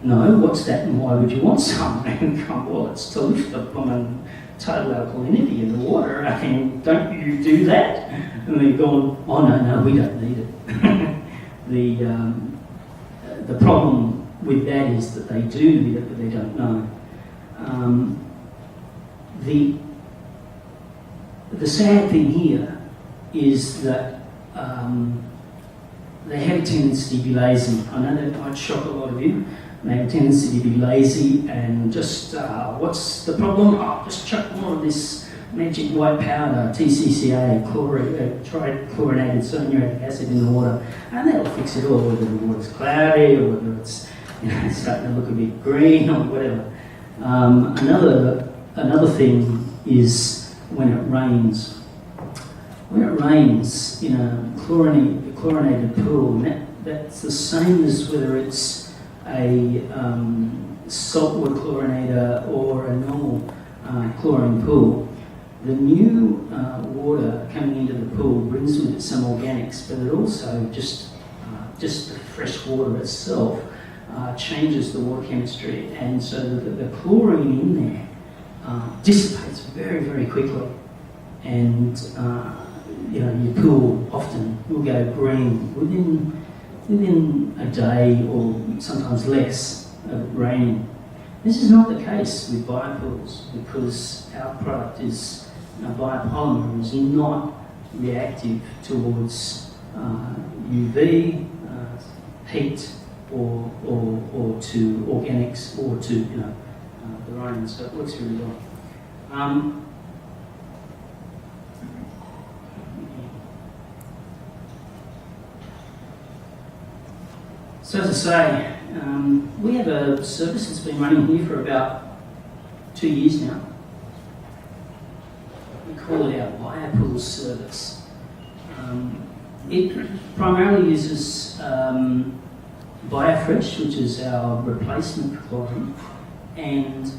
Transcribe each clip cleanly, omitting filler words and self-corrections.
no, what's that and why would you want some? And come, well, it's to lift the blooming total alkalinity in the water. I mean, don't you do that? And they're going, oh no, we don't need it. The problem with that is that they do need it, but they don't know. The sad thing here is that they have a tendency to be lazy. I know that might shock a lot of you. They have a tendency to be lazy and just, what's the problem? Oh, just chuck more of this magic white powder, TCCA, trichlorinated sodium acid in the water, and that'll fix it all, whether the water's cloudy or whether it's starting to look a bit green or whatever. Another thing is when it rains. When it rains in a chlorinated pool, that's the same as whether it's a saltwater chlorinator or a normal chlorine pool. The new water coming into the pool brings with it some organics, but it also just the fresh water itself changes the water chemistry, and so the chlorine in there dissipates very, very quickly, and your pool often will go green within a day or sometimes less of it raining. This is not the case with biopools because our product biopolymer is not reactive towards UV, heat, or to organics or to the rain, so it works really well. So as I say, we have a service that's been running here for about 2 years now. We call it our BioPool service. It primarily uses BioFresh, which is our replacement for chlorine, and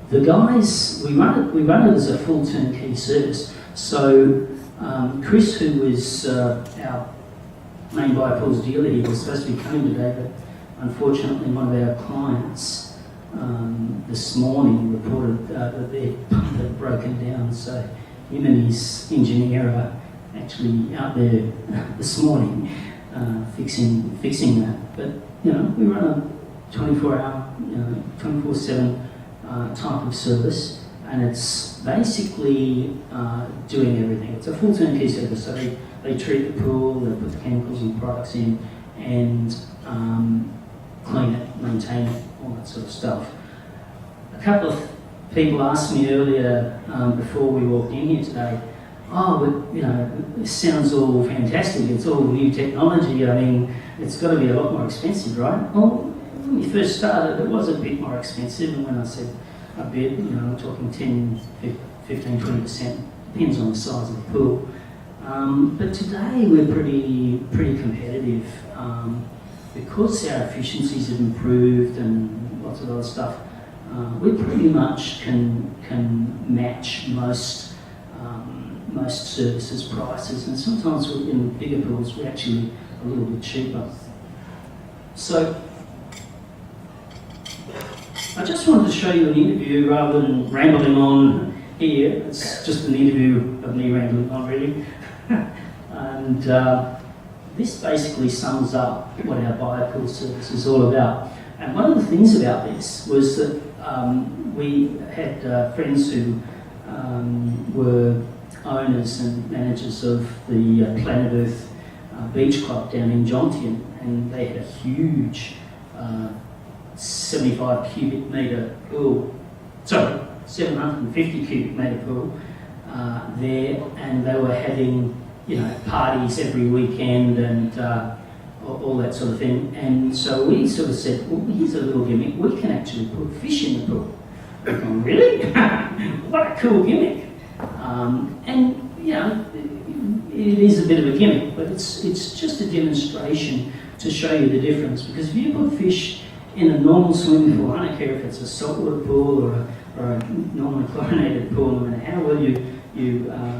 the guys, we run it as a full turnkey service. So Chris, who is our main BioPools dealer, he was supposed to be coming today, but unfortunately one of our clients this morning reported that their pump had broken down, so him and his engineer are actually out there this morning fixing that. But we run a 24-hour, 24/7 type of service, and it's basically doing everything. It's a full turnkey service, so they treat the pool, they put the chemicals and products in, and clean it, maintain it, all that sort of stuff. A couple of people asked me earlier before we walked in here today, oh, but this sounds all fantastic, it's all new technology, I mean, it's got to be a lot more expensive, right? Well, when we first started, it was a bit more expensive, and when I said a bit, we're talking 10, 15, 20%, depends on the size of the pool. But today we're pretty competitive because our efficiencies have improved and lots of other stuff. We pretty much can match most services prices, and sometimes in bigger pools we're actually a little bit cheaper. So I just wanted to show you an interview rather than rambling on here. It's just an interview of me rambling on, really. And this basically sums up what our BioPool service is all about. And one of the things about this was that we had friends who were owners and managers of the Planet Earth Beach Club down in Jontian, and they had a huge 75 cubic metre pool, 750 cubic metre pool there, and they were having parties every weekend and all that sort of thing. And so we sort of said, well, here's a little gimmick, we can actually put fish in the pool. We're going, really? What a cool gimmick. And it is a bit of a gimmick, but it's just a demonstration to show you the difference, because if you put fish in a normal swimming pool, I don't care if it's a saltwater pool or a normally chlorinated pool, no matter how well you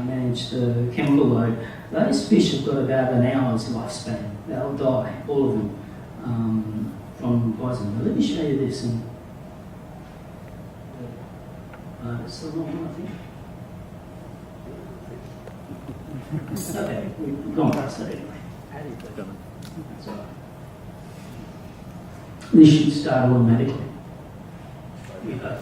manage the chemical load, those fish have got about an hour's lifespan. They'll die, all of them, from on bison. Let me show you this. And it's the wrong one, I think. Okay, we've gone past that anyway. That's all right. This should start automatically. We hope.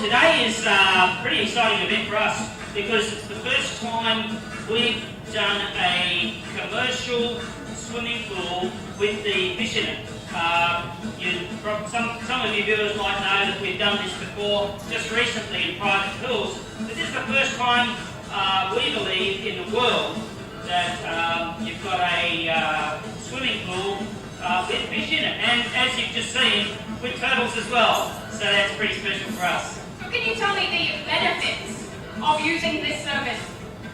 Today is a pretty exciting event for us because it's the first time we've done a commercial swimming pool with the fish in it. Some of you viewers might know that we've done this before just recently in private pools, but this is the first time we believe in the world that you've got a swimming pool with fish in it, and as you've just seen, with turtles as well, so that's pretty special for us. Can you tell me the benefits of using this service?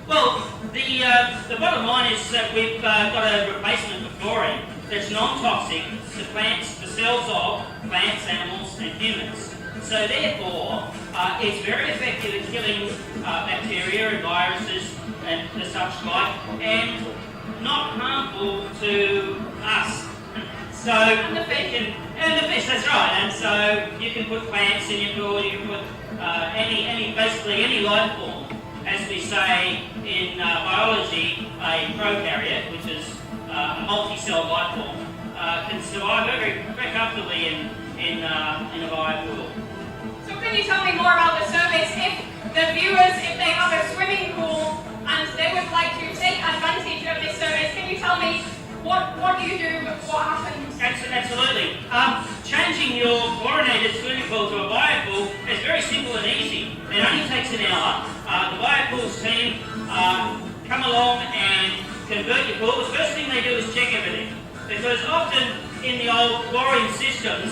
Well, the bottom line is that we've got a replacement for chlorine that's non-toxic to plants, the cells of plants, animals and humans. So therefore, it's very effective at killing bacteria and viruses and the such like, and not harmful to us. So and the fish. And the fish, that's right. And so you can put plants in your pool, you can put basically any life form, as we say in biology, a prokaryote, which is a multi-cell life form, can survive very comfortably in a biopool. So can you tell me more about the service? If the viewers, if they have a swimming pool and they would like to take advantage of this service, can you tell me what do you do, what happens? Absolutely. Changing your chlorinated swimming pool to a biopool is very simple and easy. It only takes an hour. The biopools team come along and convert your pool. The first thing they do is check everything, because often in the old chlorine systems,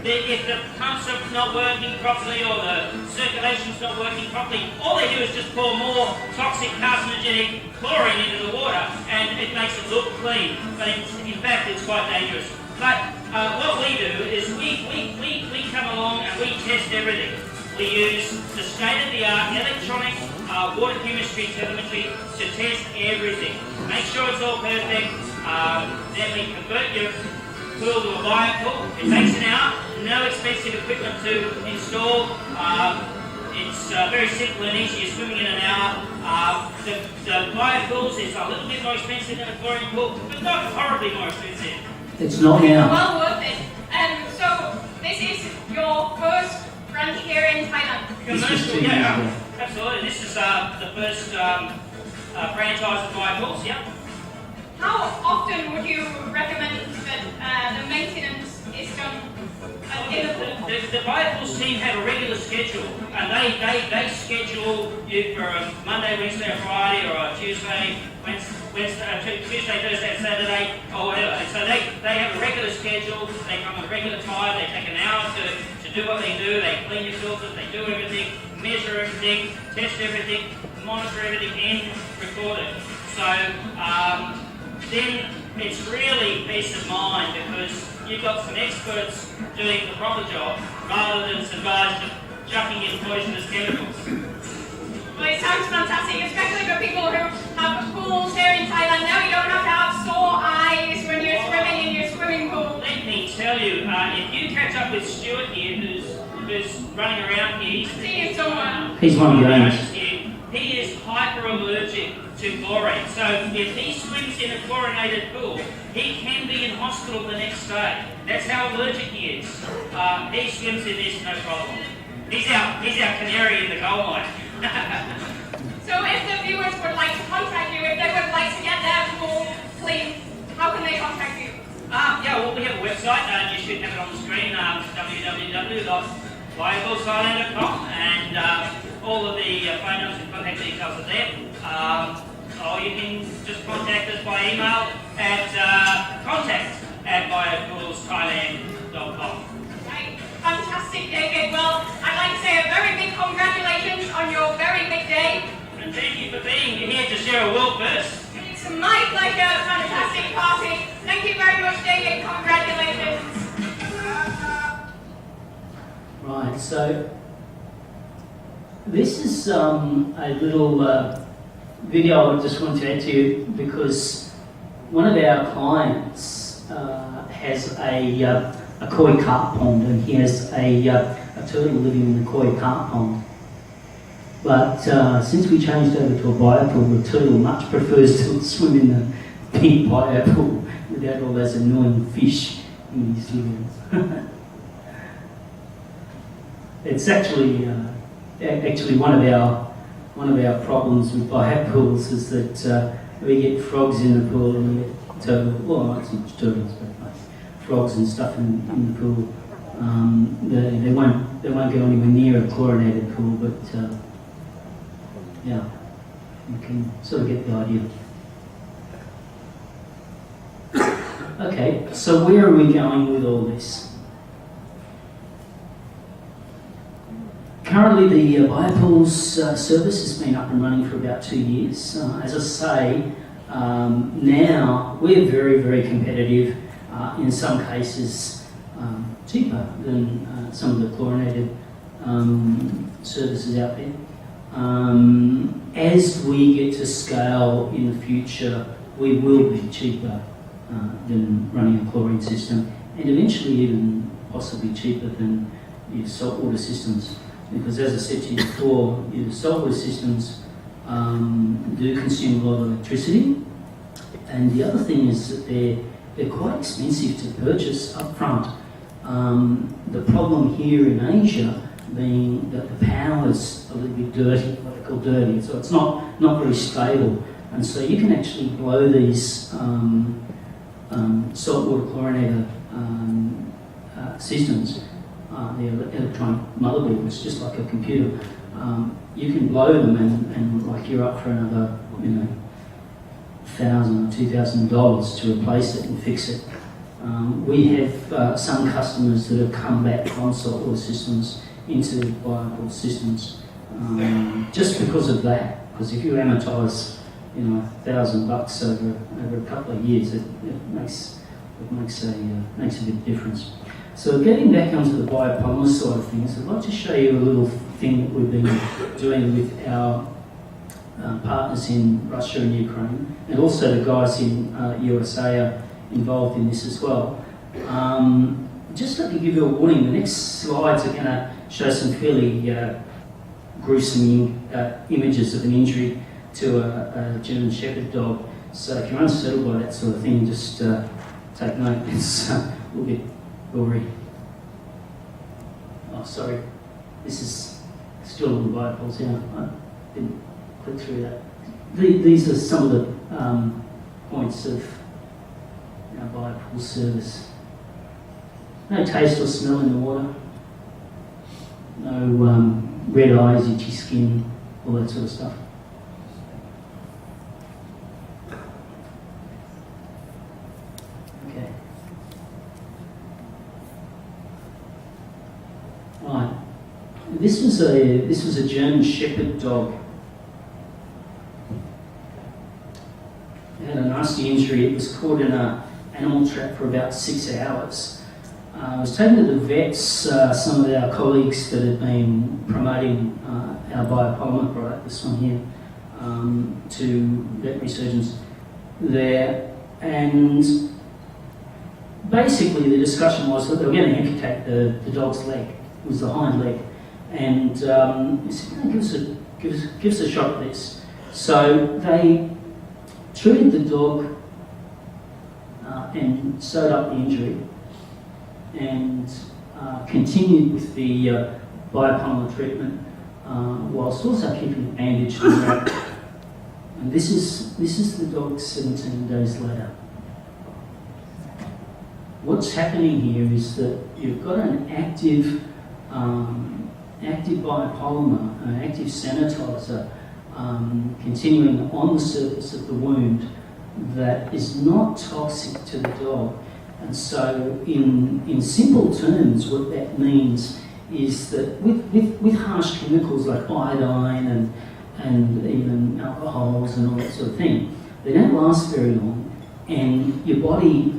if the pumps are not working properly or the circulation's not working properly, all they do is just pour more toxic carcinogenic chlorine into the water and it makes it look clean, but in fact it's quite dangerous. But what we do is we come along and we test everything. We use the state-of-the-art electronic water chemistry telemetry to test everything. Make sure it's all perfect, then we convert your pool to a biopool. It takes an hour, no expensive equipment to install. It's very simple and easy. You're swimming in an hour. The biopools is a little bit more expensive than a chlorine pool, but not horribly more expensive. It's not now. Well worth it. So this is your first branch here in Thailand. Commercial, yeah, absolutely. This is the first franchise of biopools, yeah. How often would you recommend that the maintenance is done in the pool? The biopools team have a regular schedule, and they schedule you for a Monday, Wednesday, or Friday, or a Tuesday, Tuesday, Thursday, Saturday, or whatever. And so they have a regular schedule. They come at a regular time. They take an hour to do what they do. They clean your filters. They do everything, measure everything, test everything, monitor everything, and record it. So then it's really peace of mind, because you've got some experts doing the proper job rather than some guys just chucking in poisonous chemicals. Well, it sounds fantastic, especially for people who have pools here in Thailand. Now you don't have to have sore eyes when you're swimming in your swimming pool. Let me tell you, if you catch up with Stuart here, who's running around here, See you somewhere. He's one of the owners. He is hyper-allergic to chlorine. So if he swims in a chlorinated pool, he can be in hospital the next day. That's how allergic he is. He swims in this, no problem. He's our canary in the coal mine. So if the viewers would like to contact you, if they would like to get their pool clean, how can website, you should have it on the screen, www.biopoolsthailand.com, and all of the phone numbers and contact details are there. Or you can just contact us by email at contact@biopoolsthailand.com. Right. Fantastic, David. Well, I'd like to say a very big congratulations on your very big day. And thank you for being here to share a world first. It's my pleasure. Fantastic party. Thank you very much, David. Congratulations. Right, so this is a little video I just want to add to you because one of our clients has a koi carp pond, and he has a turtle living in the koi carp pond. But since we changed over to a biopool, the turtle much prefers to swim in the big biopool without all those annoying fish in his lagoons. It's actually one of our problems with biopools is that we get frogs in the pool and we get turtles. Well, not so much turtles, but like frogs and stuff in the pool. They won't go anywhere near a chlorinated pool, but yeah, you can sort of get the idea. Okay, so where are we going with all this? Currently, the biopools service has been up and running for about 2 years. As I say, now we're very, very competitive. In some cases, cheaper than some of the chlorinated services out there. As we get to scale in the future, we will be cheaper than running a chlorine system, and eventually even possibly cheaper than your saltwater systems. Because as I said to you before, your saltwater systems do consume a lot of electricity, and the other thing is that they're quite expensive to purchase up front. The problem here in Asia being that the power is a little bit dirty, what they call dirty, so it's not very stable, and so you can actually blow these saltwater chlorinator systems. The electronic motherboards, just like a computer. You can blow them and like you're up for another, $1,000 or $2,000 to replace it and fix it. We have some customers that have come back from saltwater systems into biopool systems just because of that. Because if you amortise, $1,000 over a couple of years, it makes a big difference. So getting back onto the biopolymer side of things, I'd like to show you a little thing that we've been doing with our partners in Russia and Ukraine, and also the guys in USA are involved in this as well. Just let me give you a warning, the next slides are going to show some fairly gruesome images of an injury to a German Shepherd dog. So if you're unsettled by that sort of thing, just take note. It's a little bit gory. Oh, sorry. This is still on the biopools here. I didn't click through that. These are some of the points of our biopool service. No taste or smell in the water. No red eyes, itchy skin, all that sort of stuff. Okay. Right. This was a German Shepherd dog. It had a nasty injury. It was caught in an animal trap for about 6 hours. I was taken to the vets, some of our colleagues that had been promoting our biopolymer product, this one here, to veterinary surgeons there, and basically the discussion was that they were going to amputate the dog's leg. It was the hind leg, and he said, give us a shot at this. So they treated the dog and sewed up the injury, and continued with the biopolymer treatment whilst also keeping it bandaged and wrapped. And this is the dog 17 days later. what's happening here is that you've got an active biopolymer, an active sanitizer continuing on the surface of the wound that is not toxic to the dog. And so in simple terms, what that means is that with harsh chemicals like iodine and even alcohols and all that sort of thing, they don't last very long, and your body,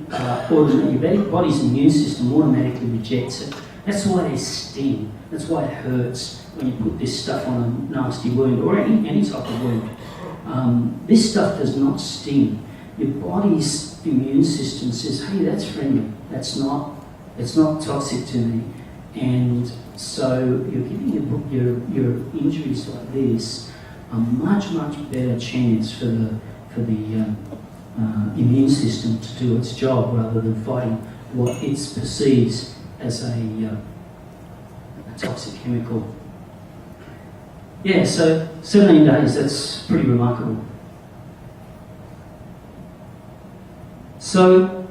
your body's immune system automatically rejects it. That's why they sting. That's why it hurts when you put this stuff on a nasty wound or any type of wound. This stuff does not sting. Your body's immune system says, "Hey, that's friendly. It's not toxic to me." And so you're giving your injuries like this a much better chance for the immune system to do its job rather than fighting what it perceives as a toxic chemical. Yeah, so 17 days, that's pretty remarkable. So,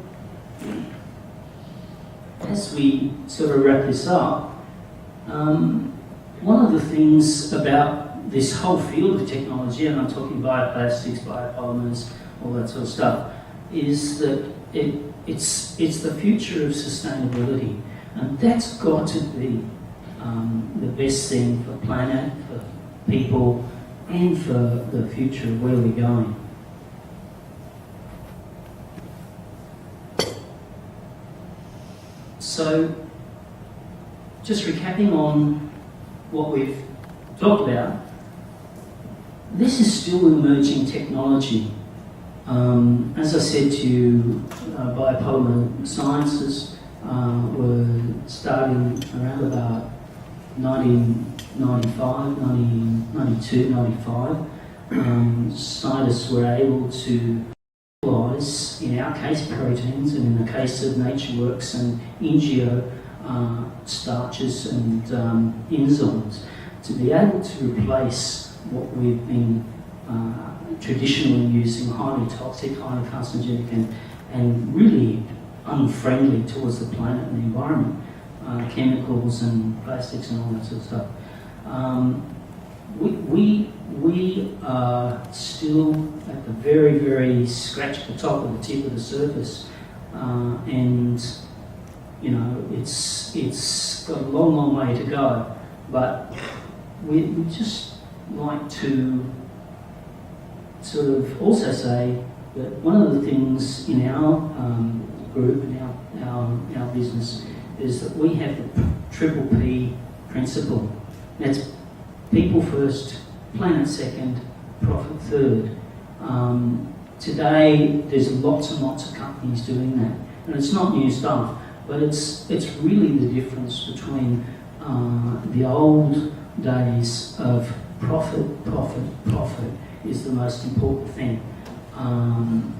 as we sort of wrap this up, one of the things about this whole field of technology, and I'm talking bioplastics, biopolymers, all that sort of stuff, is that it's the future of sustainability, and that's got to be the best thing for the planet, for people, and for the future of where we're going. So, just recapping on what we've talked about, this is still emerging technology. As I said to you, biopolymer sciences were starting around about 1995, 1992, 95. Scientists were able to analyse, in our case, proteins, and in the case of NatureWorks and Ingeo, starches and enzymes, to be able to replace what we've been traditionally using, highly toxic, highly carcinogenic, and really unfriendly towards the planet and the environment, chemicals and plastics and all that sort of stuff. We are still at the very scratch the top of the tip of the surface, and you know it's got a long way to go. But we just like to sort of also say that one of the things in our group, in our business, is that we have the triple P principle. That's people first, planet second, profit third. Today, there's lots and lots of companies doing that, and it's not new stuff, but it's really the difference between the old days of profit is the most important thing.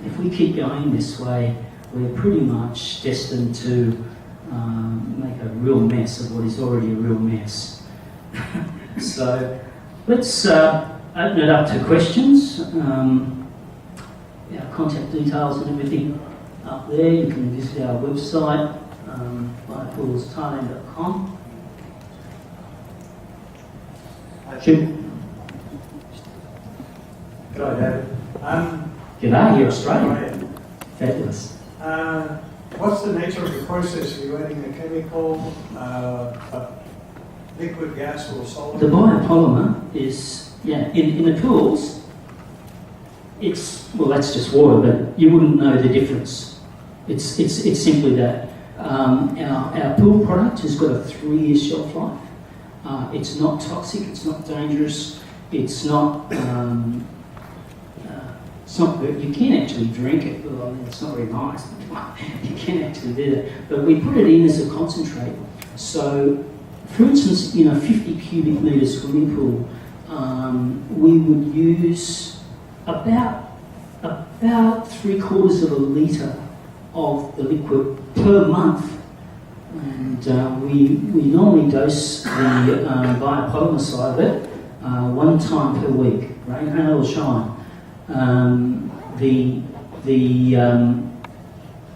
If we keep going this way, we're pretty much destined to make a real mess of what is already a real mess. So let's open it up to questions. Our contact details and everything up there. You can visit our website, biopoolsthailand.com. Jim. G'day, David. G'day, you're Australian. Fabulous. What's the nature of the process? Are you adding a chemical, liquid, gas, or solid? The biopolymer is, in the pools, that's just water, but you wouldn't know the difference. It's simply that. Our pool product has got a 3-year shelf life. It's not toxic, it's not dangerous, it's not you can actually drink it, well, it's not very nice, but you can actually do that. But we put it in as a concentrate. So, for instance, in a 50 cubic metre swimming pool, we would use about 3/4 of a litre of the liquid per month. And we normally dose the biopolymer side of it 1 time per week, rain, hail or shine.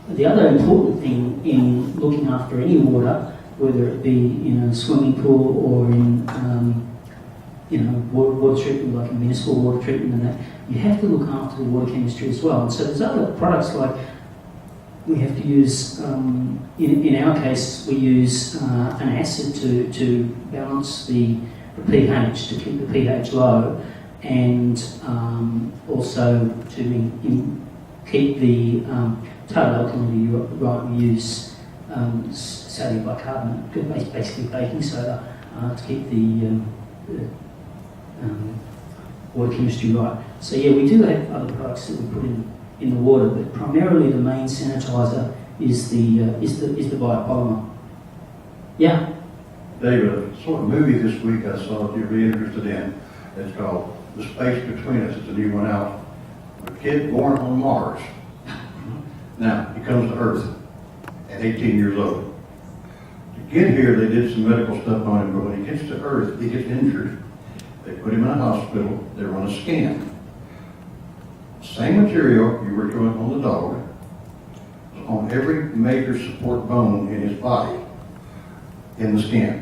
The other important thing in looking after any water, whether it be in a swimming pool or in water treatment, like a municipal water treatment and that, you have to look after the water chemistry as well. And so there's other products like we have to use, in our case, we use an acid to balance the pH, to keep the pH low, and also to keep the total alkalinity right. We use sodium bicarbonate, basically baking soda, to keep the water chemistry right. So yeah, we do have other products that we put in the water, but primarily the main sanitizer is the biopolymer. Yeah. David, I saw a movie this week I saw that you'd be interested in. It's called The Space Between Us. It's a new one out. A kid born on Mars. Now, he comes to Earth at 18 years old. To get here, they did some medical stuff on him, but when he gets to Earth, he gets injured. They put him in a hospital. They run a scan. Same material you were doing on the dog, on every major support bone in his body, in the skin.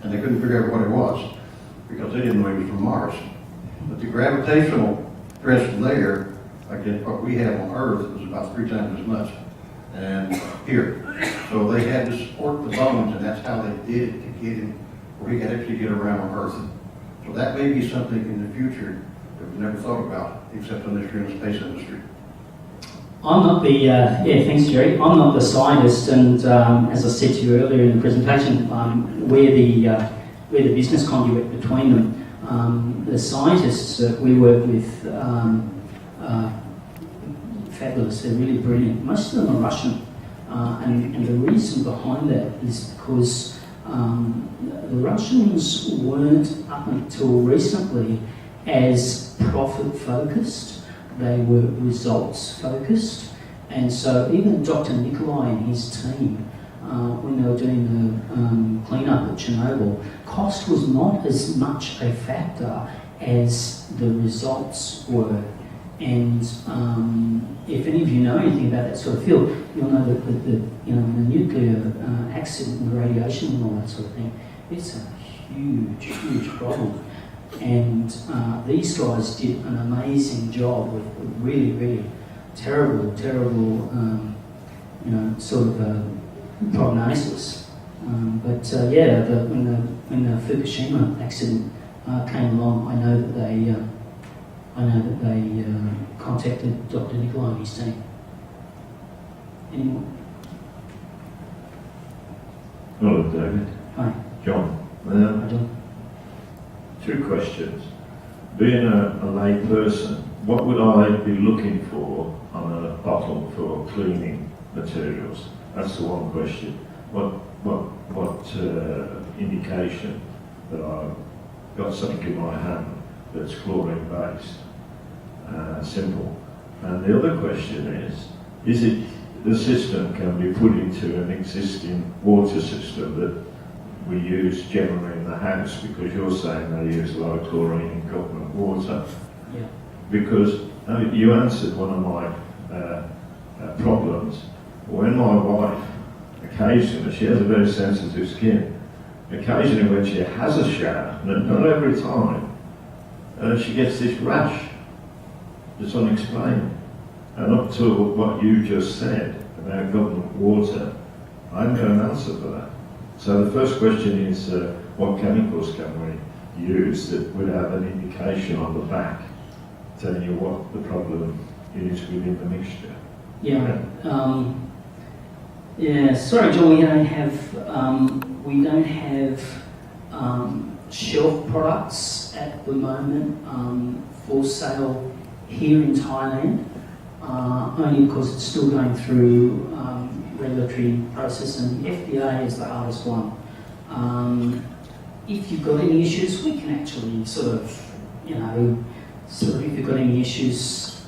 And they couldn't figure out what it was, because they didn't know he was from Mars. But the gravitational stress there, against what we have on Earth, was about 3 times as much. And here. So they had to support the bones, and that's how they did it to get him where he could actually get around on Earth. So that may be something in the future that we've never thought about, except in the space industry. I'm not the, thanks Jerry, I'm not the scientist, and as I said to you earlier in the presentation, we're the business conduit between them. The scientists that we work with, fabulous, they're really brilliant. Most of them are Russian, and the reason behind that is because the Russians weren't up until recently as profit focused. They were results focused, and so even Dr. Nikolai and his team, when they were doing the cleanup at Chernobyl, cost was not as much a factor as the results were. And if any of you know anything about that sort of field, you'll know that the nuclear accident and the radiation and all that sort of thing, it's a huge, huge problem. And these guys did an amazing job with really, really terrible, sort of prognosis. When the Fukushima accident came along, I know that they contacted Dr. Nikolai and his team. Any more? Hello, David. Hi. John. Hi, John. 2 questions. Being a lay person, what would I be looking for on a bottle for cleaning materials? That's the one question. What indication that I've got something in my hand that's chlorine based? Simple. And the other question is it the system can be put into an existing water system that we use generally in the house, because you're saying they use low chlorine in government water? Yeah. Because you answered one of my problems. When my wife, occasionally, she has a very sensitive skin, occasionally when she has a shower, not every time, she gets this rash that's unexplained. And up to what you just said about government water, I haven't got an answer for that. So the first question is, what chemicals can we use that would have an indication on the back telling you what the problem is within the mixture? Yeah. Sorry, John, we don't have shelf products at the moment for sale here in Thailand, only because it's still going through regulatory process, and the FDA is the hardest one. If you've got any issues, we can actually if you've got any issues,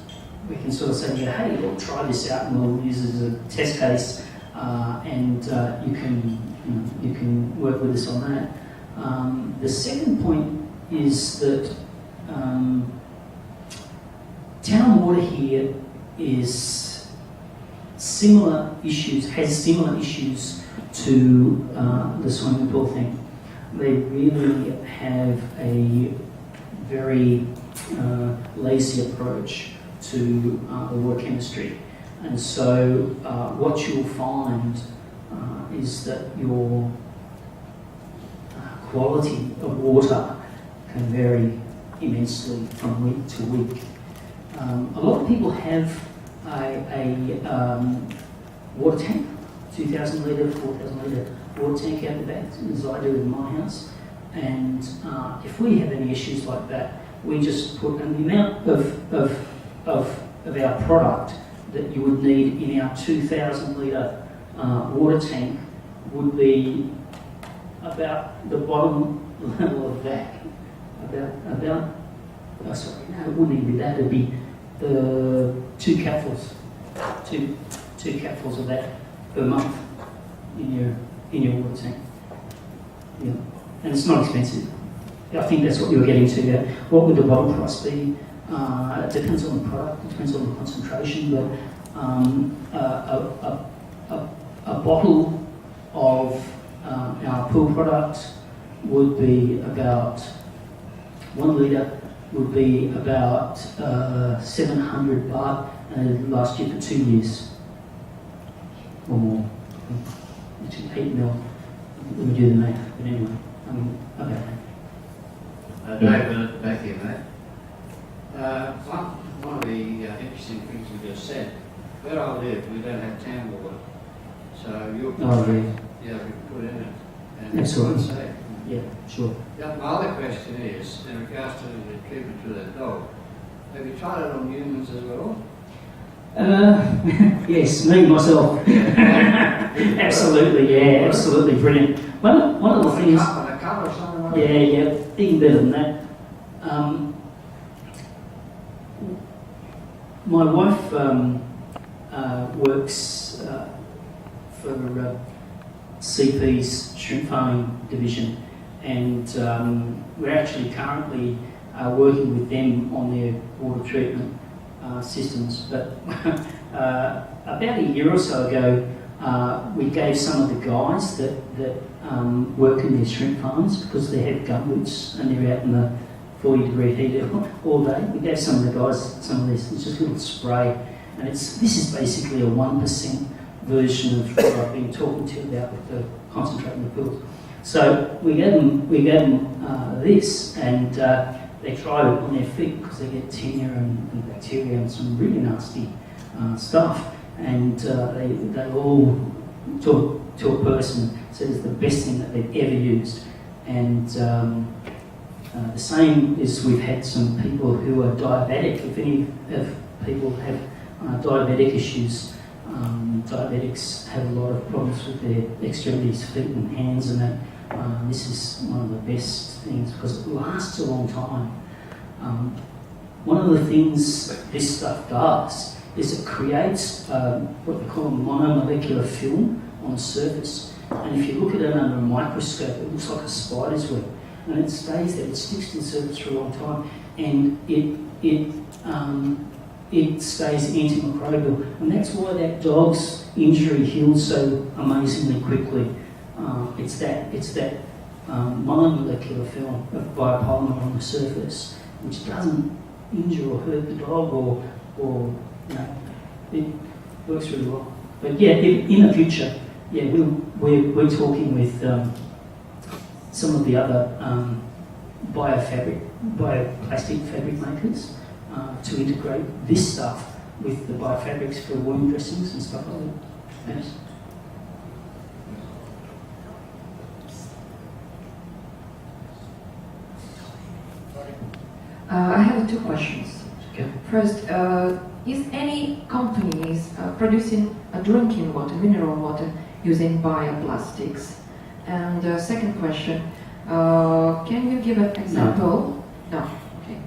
we can sort of say, yeah, hey, we'll try this out and we'll use it as a test case, and you can work with us on that. The second point is that town water here is similar issues, has similar issues to the swimming pool thing. They really have a very lazy approach to the water chemistry. And so what you'll find is that your quality of water can vary immensely from week to week. A lot of people have a water tank, 2,000 litre, 4,000 litre water tank out the back, as I do in my house. And if we have any issues like that, we just put, and the amount of our product that you would need in our 2,000 litre water tank would be about the bottom level of that. Sorry, no, it wouldn't even be that, it'd be the two capfuls of that per month in your water tank. Yeah. And it's not expensive. I think that's what you were getting to there. What would the bottle price be? It depends on the product, it depends on the concentration, but a bottle of our pool product would be about 1 litre would be about 700 baht, and it last you for 2 years or more. Which is 8 mil. Let me do the math, but anyway, okay. David, back here, mate. One of the interesting things you just said, where I live, we don't have town water. So your product, we put in it. And it's Excellent. safe. Yeah, sure. Yeah, my other question is, in regards to the treatment to the dog, have you tried it on humans as well? Yes, me, myself. Absolutely, yeah, absolutely brilliant. One of the things... On a cover or something like that? Yeah, even better than that. My wife works for CP's shrimp farming division, and we're actually currently working with them on their water treatment systems. But about a year or so ago, we gave some of the guys that work in their shrimp farms, because they have gumboots and they're out in the 40-degree heat all day. We gave some of the guys some of this. It's just a little spray, and this is basically a 1% version of what I've been talking to you about with the concentrate in the pools. So we gave them this, and they tried it on their feet because they get tenure and bacteria and some really nasty stuff. And they all, to a person, said it's the best thing that they've ever used. And the same is, we've had some people who are diabetic. If any of people have diabetic issues, diabetics have a lot of problems with their extremities, feet and hands, and that. This is one of the best things because it lasts a long time. One of the things this stuff does is it creates what they call a monomolecular film on the surface. And if you look at it under a microscope, it looks like a spider's web. And it stays there, it sticks to the surface for a long time, and it stays antimicrobial. And that's why that dog's injury heals so amazingly quickly. It's that monomolecular film of biopolymer on the surface, which doesn't injure or hurt the dog, or it works really well. But yeah, in the future, yeah, we're talking with some of the other bioplastic fabric makers to integrate this stuff with the biofabrics for wound dressings and stuff like that. Yes. I have 2 questions. Okay. First, is any companies producing drinking water, mineral water, using bioplastics? And second question, can you give an example? No. Okay.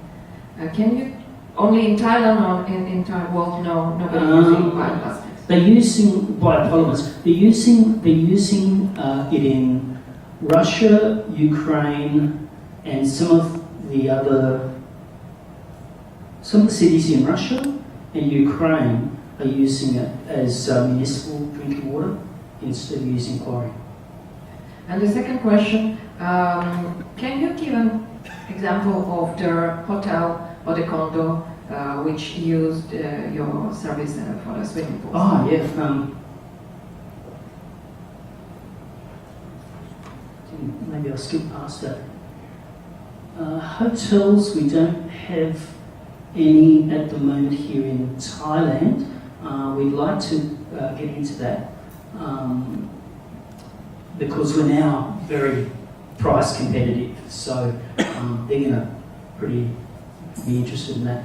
Can you, only in Thailand or in entire world? No, nobody using bioplastics. They're using biopolymers. They're using it in Russia, Ukraine, and some of the cities in Russia and Ukraine are using it as municipal drinking water instead of using quarry. And the second question, can you give an example of the hotel or the condo which used your service for the swimming pool? Oh, yeah. Maybe I'll skip past that. Hotels, we don't have any at the moment here in Thailand. We'd like to get into that because we're now very price competitive, so they're going to pretty be interested in that.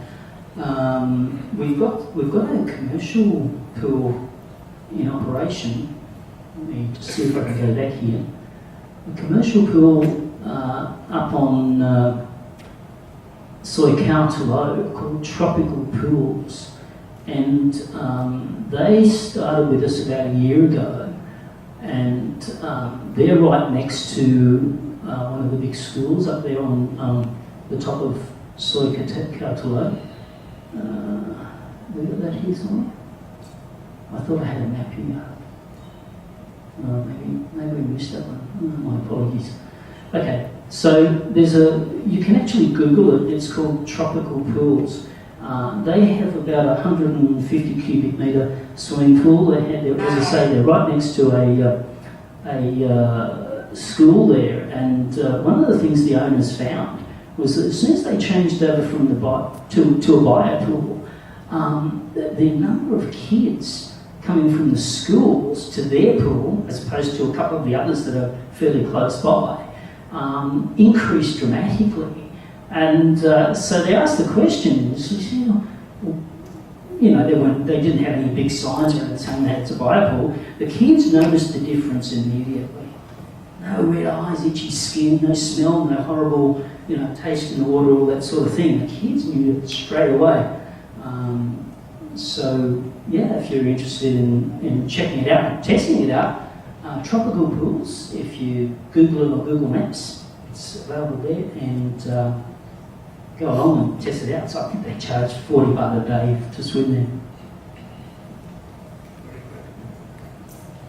We've got a commercial pool in operation. Let me just see if I can go back here. A commercial pool up on Soi Khao Tulo called Tropical Pools, and they started with us about a year ago, and they're right next to one of the big schools up there on the top of Soi Khao Tulo. We got that here somewhere? I thought I had a map here. Maybe we missed that one. My apologies. Okay, so you can actually Google it. It's called Tropical Pools. They have about 150 cubic metre swimming pool. As I say, they're right next to a school there. And one of the things the owners found was that as soon as they changed over from to a bio pool, the number of kids coming from the schools to their pool, as opposed to a couple of the others that are fairly close by, increased dramatically. And so they asked the question, they didn't have any big signs or anything saying that it's a bio pool. The kids noticed the difference immediately. No red eyes, itchy skin, no smell, no horrible, taste in the water, all that sort of thing. The kids knew it straight away. So, yeah, if you're interested in checking it out and testing it out, Tropical Pools, if you Google it on Google Maps, it's available there, and go along and test it out. So I think they charge 40 baht a day to swim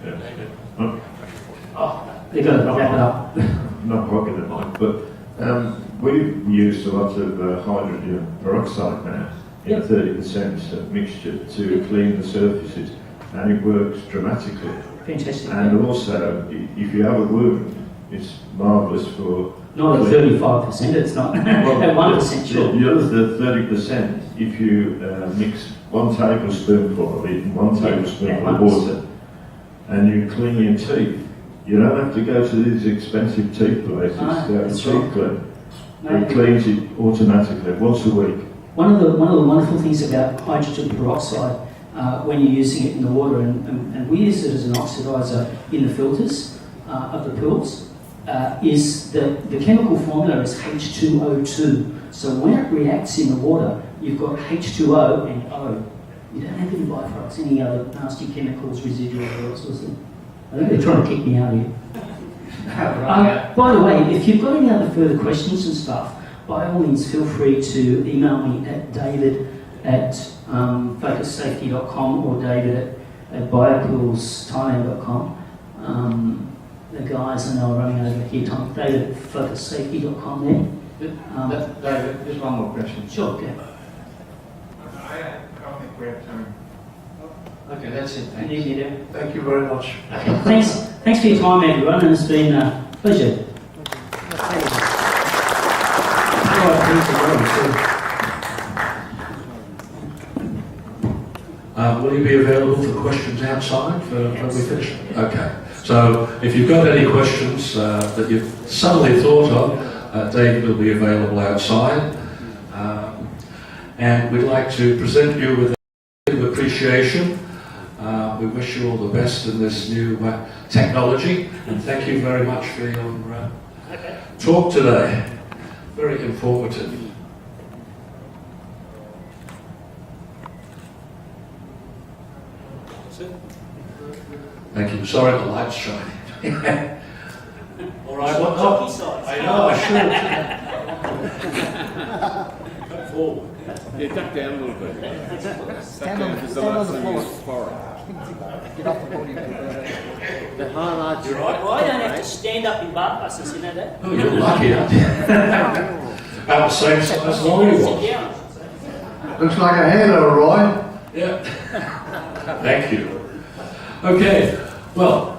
there. Yeah. Oh, they've got to wrap it up. Not pocket it, Mike, but we've used a lot of hydrogen peroxide now in a 30% mixture to clean the surfaces, and it works dramatically. Fantastic. And also, if you have a wound, it's marvellous for... Not at 35%, it's not. At 1%, sure. The other 30%, if you mix 1 tablespoonful of it in 1 tablespoonful of water, and you clean your teeth, you don't have to go to these expensive teeth places to have a teeth clean. It cleans it automatically once a week. One of the wonderful things about hydrogen peroxide when you're using it in the water, and we use it as an oxidizer in the filters of the pools, is that the chemical formula is H2O2. So when it reacts in the water, you've got H2O and O. You don't have any byproducts, any other nasty chemicals, residuals, or that sort of thing. I think they're trying to kick me out here. By the way, if you've got any other further questions and stuff, by all means feel free to email me at david@focussafety.com or david@biopoolsthailand.com. The guys I know are running over here, david@focussafety.com there. David, just one more question. Sure, okay. I don't think we have time. Okay, that's it. Thanks. Thank you very much. Okay, thanks for your time, everyone, and it's been a pleasure. Will you be available for questions outside when we finish? Okay. So if you've got any questions that you've suddenly thought of, David will be available outside. And we'd like to present you with a appreciation. We wish you all the best in this new technology, and thank you very much for your talk today. Very informative. Thank you. Sorry the light's shining. All right. What? I know. I should. Come forward. Yeah, duck down a little bit. Stand on the floor. Get off the podium. The highlights. You're right. Well, I don't have to stand up in bar buses, you know that? Oh, you're lucky, aren't you? About the same size as Laurie Sit was. down. Looks like a halo, Roy. Yeah. Thank you. Okay. Well,